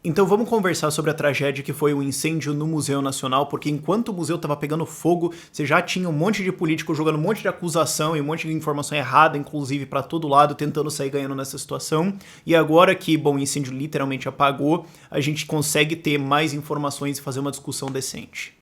Então vamos conversar sobre a tragédia que foi o incêndio no Museu Nacional, porque enquanto o museu estava pegando fogo, você já tinha um monte de político jogando um monte de acusação e um monte de informação errada, inclusive para todo lado, tentando sair ganhando nessa situação. E agora que, bom, o incêndio literalmente apagou, a gente consegue ter mais informações e fazer uma discussão decente.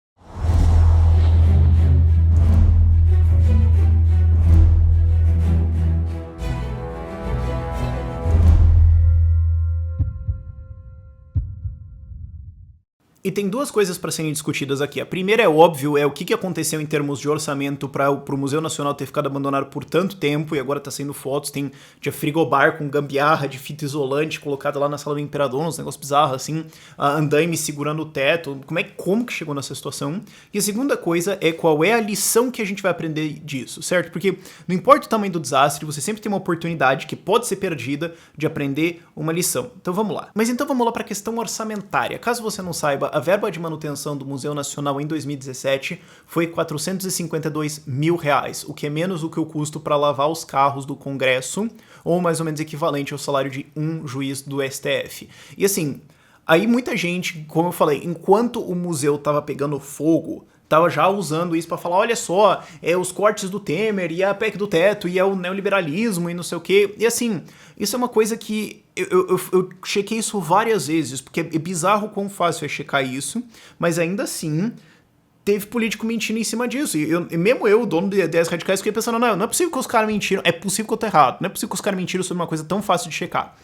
E tem duas coisas para serem discutidas aqui. A primeira é óbvio, é o que aconteceu em termos de orçamento para o Museu Nacional ter ficado abandonado por tanto tempo e agora tá saindo fotos, tinha frigobar com gambiarra de fita isolante colocada lá na sala do imperador, uns negócios bizarros assim, andaime segurando o teto, como que chegou nessa situação? E a segunda coisa é qual é a lição que a gente vai aprender disso, certo? Porque não importa o tamanho do desastre, você sempre tem uma oportunidade que pode ser perdida de aprender uma lição. Então vamos lá. Mas então vamos lá para a questão orçamentária. Caso você não saiba, a verba de manutenção do Museu Nacional em 2017 foi R$452 mil, o que é menos do que o custo para lavar os carros do Congresso, ou mais ou menos equivalente ao salário de um juiz do STF. E assim, aí muita gente, como eu falei, enquanto o museu estava pegando fogo, tava já usando isso para falar, olha só, os cortes do Temer, e a PEC do teto, e o neoliberalismo, e não sei o quê. E assim, isso é uma coisa que eu chequei isso várias vezes, porque é bizarro quão fácil é checar isso, mas ainda assim teve político mentindo em cima disso. E mesmo eu, dono de ideias radicais, fiquei pensando, não é possível que os caras mentiram, é possível que eu tô errado, não é possível que os caras mentiram sobre uma coisa tão fácil de checar.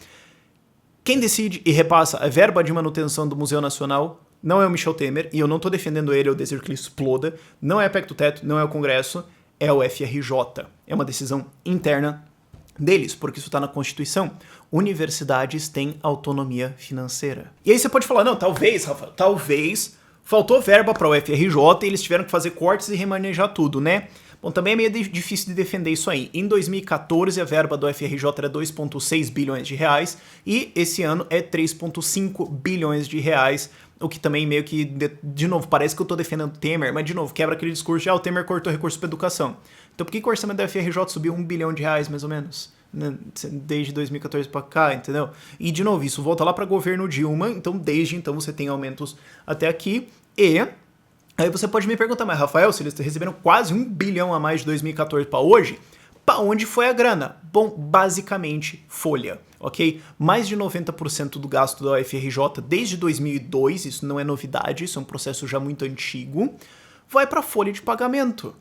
Quem decide e repassa a verba de manutenção do Museu Nacional não é o Michel Temer, e eu não tô defendendo ele, eu desejo que ele exploda, não é a PEC do teto, não é o Congresso, é o FRJ. É uma decisão interna deles, porque isso tá na Constituição. Universidades têm autonomia financeira. E aí você pode falar, não, talvez, Rafa, talvez faltou verba para o FRJ e eles tiveram que fazer cortes e remanejar tudo, né? Bom, também é meio difícil de defender isso aí. Em 2014, a verba do FRJ era 2,6 bilhões de reais e esse ano é 3,5 bilhões de reais, o que também meio que, de novo, parece que eu tô defendendo o Temer, mas de novo, quebra aquele discurso de o Temer cortou recurso para educação. Então por que o orçamento da FRJ subiu 1 bilhão de reais, mais ou menos? Desde 2014 para cá, entendeu? E de novo, isso volta lá para governo Dilma, então desde então você tem aumentos até aqui e... Aí você pode me perguntar, mas Rafael, se eles receberam quase 1 bilhão a mais de 2014 para hoje, para onde foi a grana? Bom, basicamente folha, ok? Mais de 90% do gasto da UFRJ desde 2002, isso não é novidade, isso é um processo já muito antigo, vai para folha de pagamento.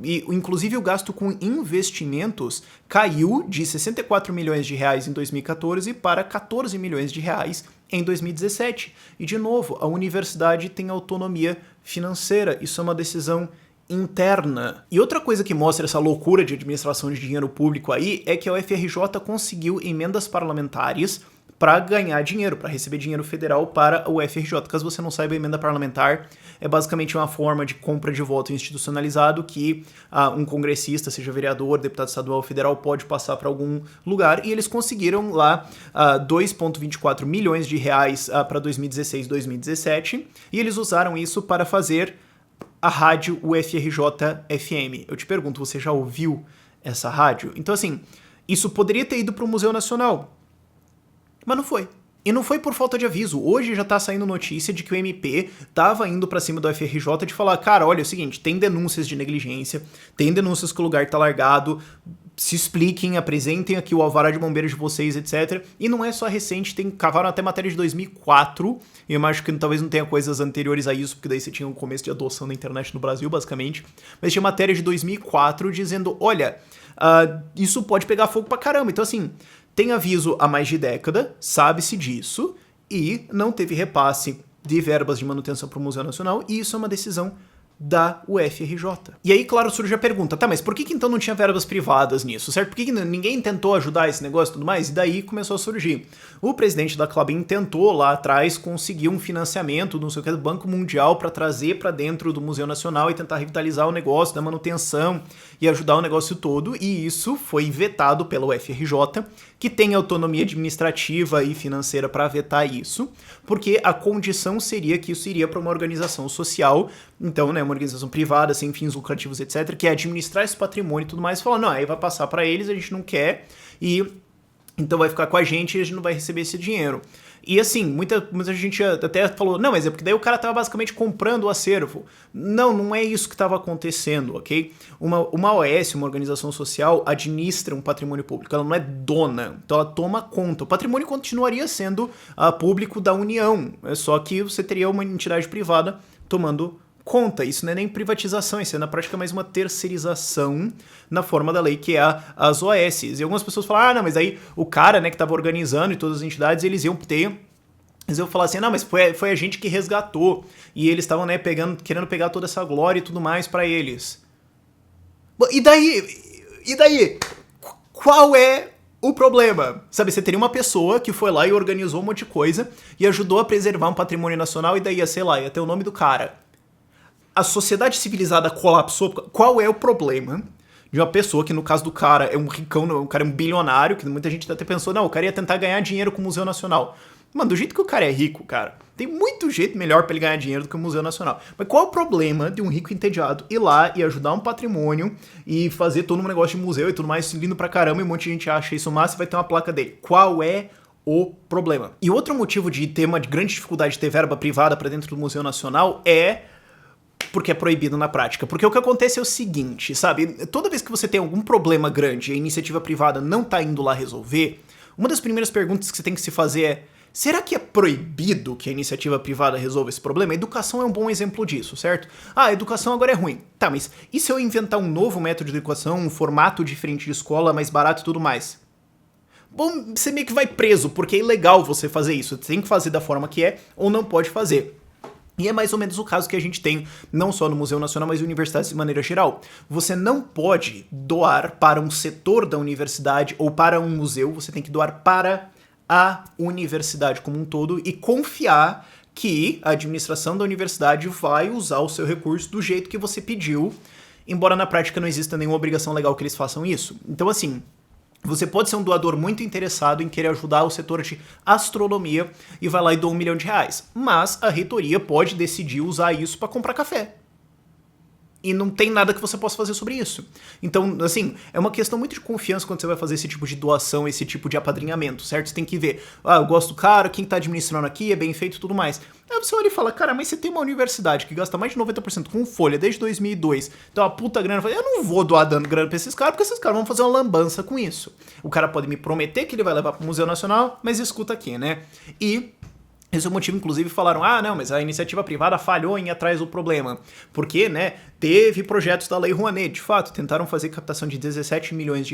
E, inclusive o gasto com investimentos caiu de 64 milhões de reais em 2014 para 14 milhões de reais em 2017. E de novo, a universidade tem autonomia financeira, isso é uma decisão interna. E outra coisa que mostra essa loucura de administração de dinheiro público aí é que a UFRJ conseguiu emendas parlamentares para ganhar dinheiro, para receber dinheiro federal para o UFRJ. Caso você não saiba, a emenda parlamentar é basicamente uma forma de compra de voto institucionalizado que um congressista, seja vereador, deputado estadual ou federal, pode passar para algum lugar, e eles conseguiram lá 2,24 milhões de reais para 2016 e 2017, e eles usaram isso para fazer a rádio UFRJ-FM. Eu te pergunto, você já ouviu essa rádio? Então assim, isso poderia ter ido para o Museu Nacional, mas não foi. E não foi por falta de aviso. Hoje já tá saindo notícia de que o MP tava indo pra cima do FRJ de falar, cara, olha, é o seguinte, tem denúncias de negligência, tem denúncias que o lugar tá largado, se expliquem, apresentem aqui o alvará de bombeiros de vocês, etc. E não é só recente, cavaram até matéria de 2004, e eu acho que talvez não tenha coisas anteriores a isso, porque daí você tinha um começo de adoção da internet no Brasil, basicamente. Mas tinha matéria de 2004 dizendo, olha, isso pode pegar fogo pra caramba. Então assim, tem aviso há mais de década, sabe-se disso, e não teve repasse de verbas de manutenção para o Museu Nacional, e isso é uma decisão da UFRJ. E aí, claro, surge a pergunta, tá, mas por que então não tinha verbas privadas nisso, certo? Por que ninguém tentou ajudar esse negócio e tudo mais? E daí começou a surgir. O presidente da Klabin tentou lá atrás conseguir um financiamento, não sei o que, do Banco Mundial para trazer para dentro do Museu Nacional e tentar revitalizar o negócio da manutenção e ajudar o negócio todo, e isso foi vetado pela UFRJ, que tem autonomia administrativa e financeira para vetar isso, porque a condição seria que isso iria para uma organização social, então, né, uma organização privada, sem fins lucrativos, etc., que é administrar esse patrimônio e tudo mais, e falar, não, aí vai passar para eles, a gente não quer, e então vai ficar com a gente e a gente não vai receber esse dinheiro. E assim, muita gente até falou, não, mas é porque daí o cara tava basicamente comprando o acervo. Não, não é isso que estava acontecendo, ok? Uma OS, uma organização social, administra um patrimônio público, ela não é dona, então ela toma conta. O patrimônio continuaria sendo público da União, só que você teria uma entidade privada tomando conta. Isso não é nem privatização, isso é na prática mais uma terceirização na forma da lei, que é as OS. E algumas pessoas falam, não, mas aí o cara, né, que estava organizando e todas as entidades, eles iam falar assim, não, mas foi a gente que resgatou. E eles estavam, né, querendo pegar toda essa glória e tudo mais pra eles. E daí? Qual é o problema? Sabe, você teria uma pessoa que foi lá e organizou um monte de coisa e ajudou a preservar um patrimônio nacional e daí, sei lá, ia ter o nome do cara. A sociedade civilizada colapsou. Qual é o problema de uma pessoa que, no caso do cara, é um ricão, o cara é um bilionário, que muita gente até pensou, não, o cara ia tentar ganhar dinheiro com o Museu Nacional. Mano, do jeito que o cara é rico, cara, tem muito jeito melhor pra ele ganhar dinheiro do que o Museu Nacional. Mas qual é o problema de um rico entediado ir lá e ajudar um patrimônio e fazer todo um negócio de museu e tudo mais, lindo pra caramba, e um monte de gente acha isso massa e vai ter uma placa dele? Qual é o problema? E outro motivo de ter uma grande dificuldade de ter verba privada pra dentro do Museu Nacional é porque é proibido na prática. Porque o que acontece é o seguinte, sabe? Toda vez que você tem algum problema grande e a iniciativa privada não tá indo lá resolver, uma das primeiras perguntas que você tem que se fazer é: será que é proibido que a iniciativa privada resolva esse problema? A educação é um bom exemplo disso, certo? A educação agora é ruim. Tá, mas e se eu inventar um novo método de educação, um formato diferente de escola, mais barato e tudo mais? Bom, você meio que vai preso, porque é ilegal você fazer isso. Você tem que fazer da forma que é, ou não pode fazer. E é mais ou menos o caso que a gente tem, não só no Museu Nacional, mas em universidades de maneira geral. Você não pode doar para um setor da universidade ou para um museu, você tem que doar para a universidade como um todo e confiar que a administração da universidade vai usar o seu recurso do jeito que você pediu, embora na prática não exista nenhuma obrigação legal que eles façam isso. Então, assim, você pode ser um doador muito interessado em querer ajudar o setor de astronomia e vai lá e doa R$1 milhão, mas a reitoria pode decidir usar isso para comprar café. E não tem nada que você possa fazer sobre isso. Então, assim, é uma questão muito de confiança quando você vai fazer esse tipo de doação, esse tipo de apadrinhamento, certo? Você tem que ver, eu gosto do cara, quem tá administrando aqui, é bem feito e tudo mais. Aí você olha e fala, cara, mas você tem uma universidade que gasta mais de 90% com folha desde 2002, então uma puta grana, eu não vou doar dando grana pra esses caras, porque esses caras vão fazer uma lambança com isso. O cara pode me prometer que ele vai levar pro Museu Nacional, mas escuta aqui, né? E esse é o motivo, inclusive, falaram, não, mas a iniciativa privada falhou em ir atrás do problema. Porque, né, teve projetos da Lei Rouanet, de fato, tentaram fazer captação de R$17 milhões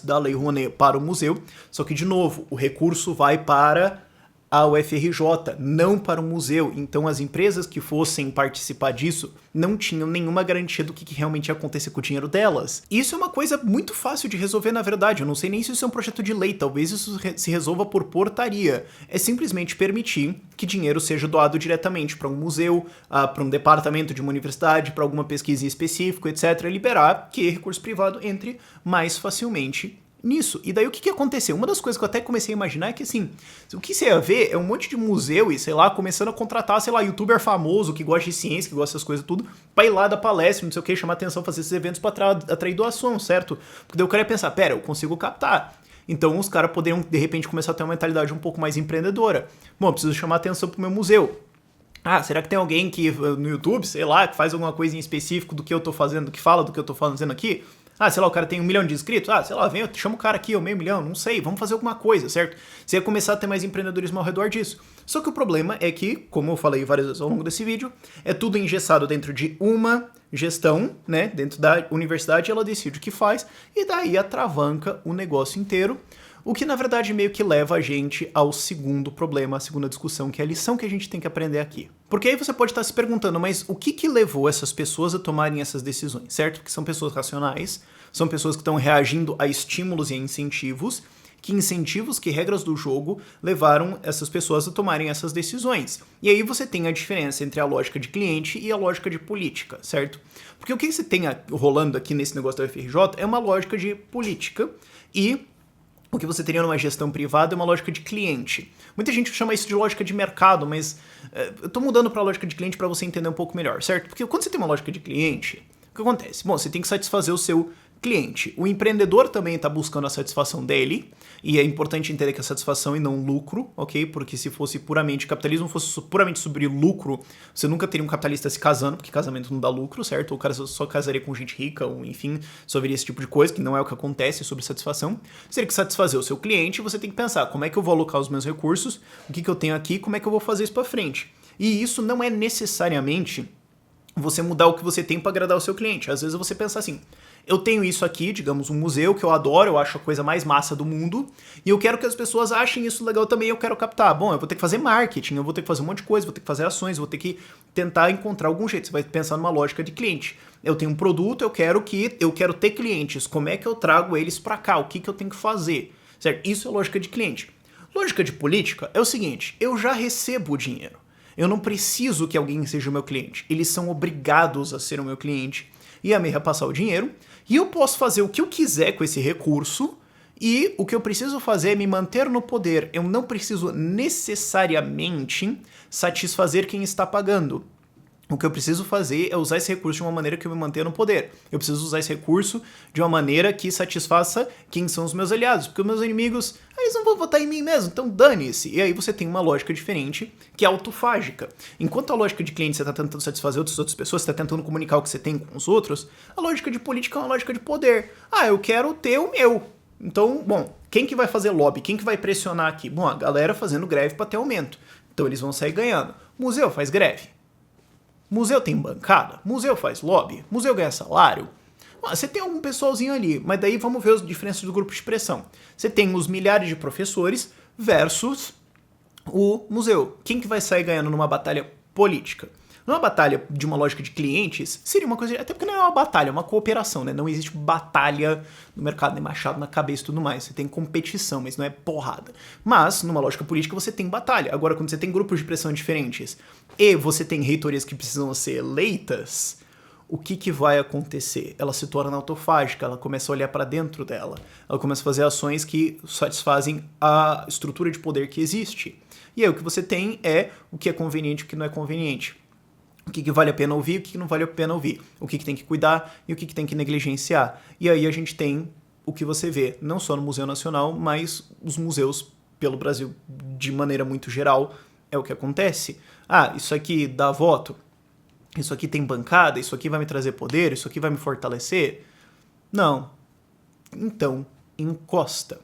da Lei Rouanet para o museu, só que, de novo, o recurso vai para a UFRJ, não para o museu. Então as empresas que fossem participar disso não tinham nenhuma garantia do que realmente ia acontecer com o dinheiro delas. Isso é uma coisa muito fácil de resolver, na verdade. Eu não sei nem se isso é um projeto de lei, talvez isso se resolva por portaria. É simplesmente permitir que dinheiro seja doado diretamente para um museu, para um departamento de uma universidade, para alguma pesquisa em específico, etc. Liberar que recurso privado entre mais facilmente nisso. E daí o que aconteceu? Uma das coisas que eu até comecei a imaginar é que, assim, o que você ia ver é um monte de museu e, sei lá, começando a contratar, sei lá, youtuber famoso que gosta de ciência, que gosta dessas coisas tudo, pra ir lá dar palestra, não sei o que, chamar atenção, fazer esses eventos pra atrair doação, certo? Porque daí o cara ia pensar, pera, eu consigo captar. Então os caras poderiam, de repente, começar a ter uma mentalidade um pouco mais empreendedora. Bom, eu preciso chamar atenção pro meu museu. Será que tem alguém que no YouTube, sei lá, que faz alguma coisa em específico do que eu tô fazendo, que fala do que eu tô fazendo aqui? Sei lá, o cara tem 1 milhão de inscritos. Sei lá, vem, eu chamo o cara aqui, meio milhão, não sei, vamos fazer alguma coisa, certo? Você ia começar a ter mais empreendedorismo ao redor disso. Só que o problema é que, como eu falei várias vezes ao longo desse vídeo, é tudo engessado dentro de uma gestão, né, dentro da universidade, ela decide o que faz, e daí atravanca o negócio inteiro, o que na verdade meio que leva a gente ao segundo problema, a segunda discussão, que é a lição que a gente tem que aprender aqui. Porque aí você pode estar se perguntando, mas o que levou essas pessoas a tomarem essas decisões, certo? Porque são pessoas racionais, são pessoas que estão reagindo a estímulos e a incentivos, que regras do jogo levaram essas pessoas a tomarem essas decisões. E aí você tem a diferença entre a lógica de cliente e a lógica de política, certo? Porque o que você tem rolando aqui nesse negócio da UFRJ é uma lógica de política e o que você teria numa gestão privada é uma lógica de cliente. Muita gente chama isso de lógica de mercado, mas eu tô mudando pra lógica de cliente para você entender um pouco melhor, certo? Porque quando você tem uma lógica de cliente, o que acontece? Bom, você tem que satisfazer o seu Cliente. O empreendedor também está buscando a satisfação dele, e é importante entender que é satisfação e não lucro, ok? Porque se fosse puramente capitalismo, fosse puramente sobre lucro, você nunca teria um capitalista se casando, porque casamento não dá lucro, certo? Ou o cara só casaria com gente rica, ou enfim, só veria esse tipo de coisa, que não é o que acontece sobre satisfação. Você teria que satisfazer o seu cliente, você tem que pensar como é que eu vou alocar os meus recursos, o que eu tenho aqui, como é que eu vou fazer isso para frente. E isso não é necessariamente você mudar o que você tem para agradar o seu cliente. Às vezes você pensa assim, eu tenho isso aqui, digamos, um museu que eu adoro, eu acho a coisa mais massa do mundo, e eu quero que as pessoas achem isso legal também, eu quero captar. Bom, eu vou ter que fazer marketing, eu vou ter que fazer um monte de coisa, vou ter que fazer ações, vou ter que tentar encontrar algum jeito. Você vai pensar numa lógica de cliente. Eu tenho um produto, eu quero ter clientes, como é que eu trago eles para cá, o que eu tenho que fazer, certo? Isso é lógica de cliente. Lógica de política é o seguinte, eu já recebo o dinheiro. Eu não preciso que alguém seja o meu cliente. Eles são obrigados a ser o meu cliente e a me repassar o dinheiro. E eu posso fazer o que eu quiser com esse recurso. E o que eu preciso fazer é me manter no poder. Eu não preciso necessariamente satisfazer quem está pagando. O que eu preciso fazer é usar esse recurso de uma maneira que eu me mantenha no poder. Eu preciso usar esse recurso de uma maneira que satisfaça quem são os meus aliados. Porque os meus inimigos, eles não vão votar em mim mesmo, então dane-se. E aí você tem uma lógica diferente, que é autofágica. Enquanto a lógica de cliente você está tentando satisfazer outras pessoas, você está tentando comunicar o que você tem com os outros, a lógica de política é uma lógica de poder. Ah, eu quero ter o meu. Então, bom, quem que vai fazer lobby? Quem que vai pressionar aqui? Bom, a galera fazendo greve para ter aumento. Então eles vão sair ganhando. Museu faz greve. Museu tem bancada, museu faz lobby, museu ganha salário. Você tem algum pessoalzinho ali, mas daí vamos ver as diferenças do grupo de pressão. Você tem os milhares de professores versus o museu. Quem que vai sair ganhando numa batalha política? Numa batalha de uma lógica de clientes, seria uma coisa... Até porque não é uma batalha, é uma cooperação, né? Não existe batalha no mercado, nem machado na cabeça e tudo mais. Você tem competição, mas não é porrada. Mas, numa lógica política, você tem batalha. Agora, quando você tem grupos de pressão diferentes e você tem reitorias que precisam ser eleitas, o que vai acontecer? Ela se torna autofágica, ela começa a olhar para dentro dela. Ela começa a fazer ações que satisfazem a estrutura de poder que existe. E aí o que você tem é o que é conveniente e o que não é conveniente. O que vale a pena ouvir, o que não vale a pena ouvir, o que tem que cuidar e o que tem que negligenciar. E aí a gente tem o que você vê, não só no Museu Nacional, mas os museus pelo Brasil de maneira muito geral, é o que acontece. Ah, isso aqui dá voto, isso aqui tem bancada, isso aqui vai me trazer poder, isso aqui vai me fortalecer. Não. Então, encosta.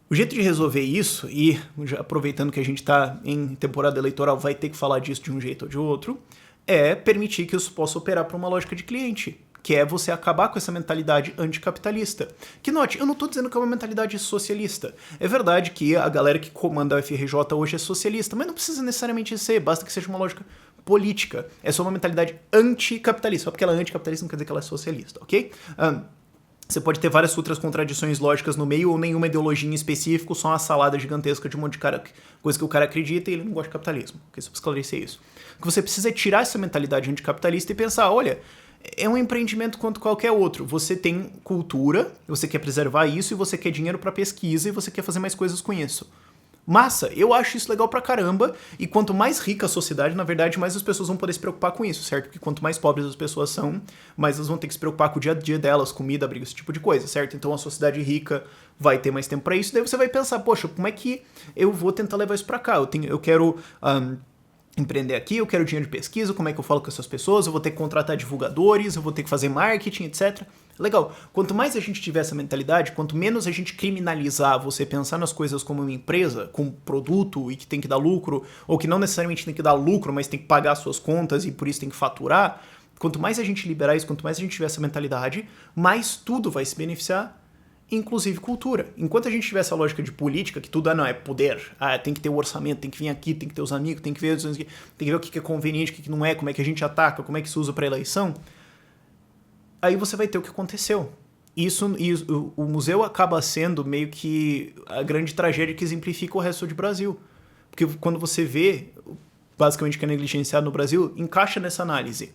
O jeito de resolver isso, e já aproveitando que a gente está em temporada eleitoral, vai ter que falar disso de um jeito ou de outro, é permitir que isso possa operar para uma lógica de cliente, que é você acabar com essa mentalidade anticapitalista. Que note, eu não estou dizendo que é uma mentalidade socialista. É verdade que a galera que comanda a UFRJ hoje é socialista, mas não precisa necessariamente ser, basta que seja uma lógica política. É só uma mentalidade anticapitalista. Só porque ela é anticapitalista não quer dizer que ela é socialista, ok? Você pode ter várias outras contradições lógicas no meio ou nenhuma ideologia em específico, só uma salada gigantesca de um monte de coisa que o cara acredita e ele não gosta de capitalismo. Ok, só pra esclarecer isso. O que você precisa é tirar essa mentalidade anticapitalista e pensar, olha, é um empreendimento quanto qualquer outro. Você tem cultura, você quer preservar isso e você quer dinheiro para pesquisa e você quer fazer mais coisas com isso. Massa, eu acho isso legal pra caramba, e quanto mais rica a sociedade, na verdade, mais as pessoas vão poder se preocupar com isso, certo? Porque quanto mais pobres as pessoas são, mais elas vão ter que se preocupar com o dia a dia delas, comida, abrigo, esse tipo de coisa, certo? Então a sociedade rica vai ter mais tempo pra isso, daí você vai pensar, poxa, como é que eu vou tentar levar isso pra cá? Eu quero empreender aqui, eu quero dinheiro de pesquisa, como é que eu falo com essas pessoas, eu vou ter que contratar divulgadores, eu vou ter que fazer marketing, etc. Legal. Quanto mais a gente tiver essa mentalidade, quanto menos a gente criminalizar você pensar nas coisas como uma empresa, como produto e que tem que dar lucro, ou que não necessariamente tem que dar lucro, mas tem que pagar suas contas e por isso tem que faturar, quanto mais a gente liberar isso, quanto mais a gente tiver essa mentalidade, mais tudo vai se beneficiar, inclusive cultura. Enquanto a gente tiver essa lógica de política, que tudo não é poder, tem que ter o orçamento, tem que vir aqui, tem que ter os amigos, tem que ver o que é conveniente, o que não é, como é que a gente ataca, como é que se usa para eleição, aí você vai ter o que aconteceu. O museu acaba sendo meio que a grande tragédia que exemplifica o resto do Brasil. Porque quando você vê, basicamente, que é negligenciado no Brasil, encaixa nessa análise.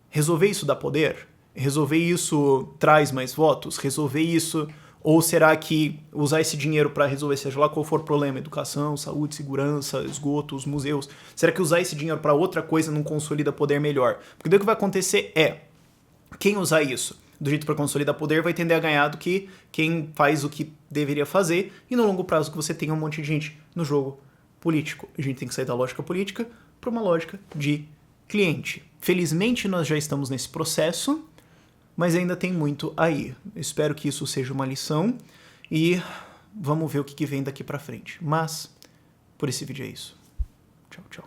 Resolver isso dá poder? Resolver isso traz mais votos? Resolver isso... Ou será que usar esse dinheiro para resolver, seja lá qual for o problema, educação, saúde, segurança, esgotos, museus, será que usar esse dinheiro para outra coisa não consolida poder melhor? Porque daí o que vai acontecer é, quem usar isso do jeito para consolidar poder vai tender a ganhar do que quem faz o que deveria fazer, e no longo prazo que você tenha um monte de gente no jogo político. A gente tem que sair da lógica política para uma lógica de cliente. Felizmente nós já estamos nesse processo, mas ainda tem muito aí. Eu espero que isso seja uma lição e vamos ver o que vem daqui para frente. Mas por esse vídeo é isso. Tchau, tchau.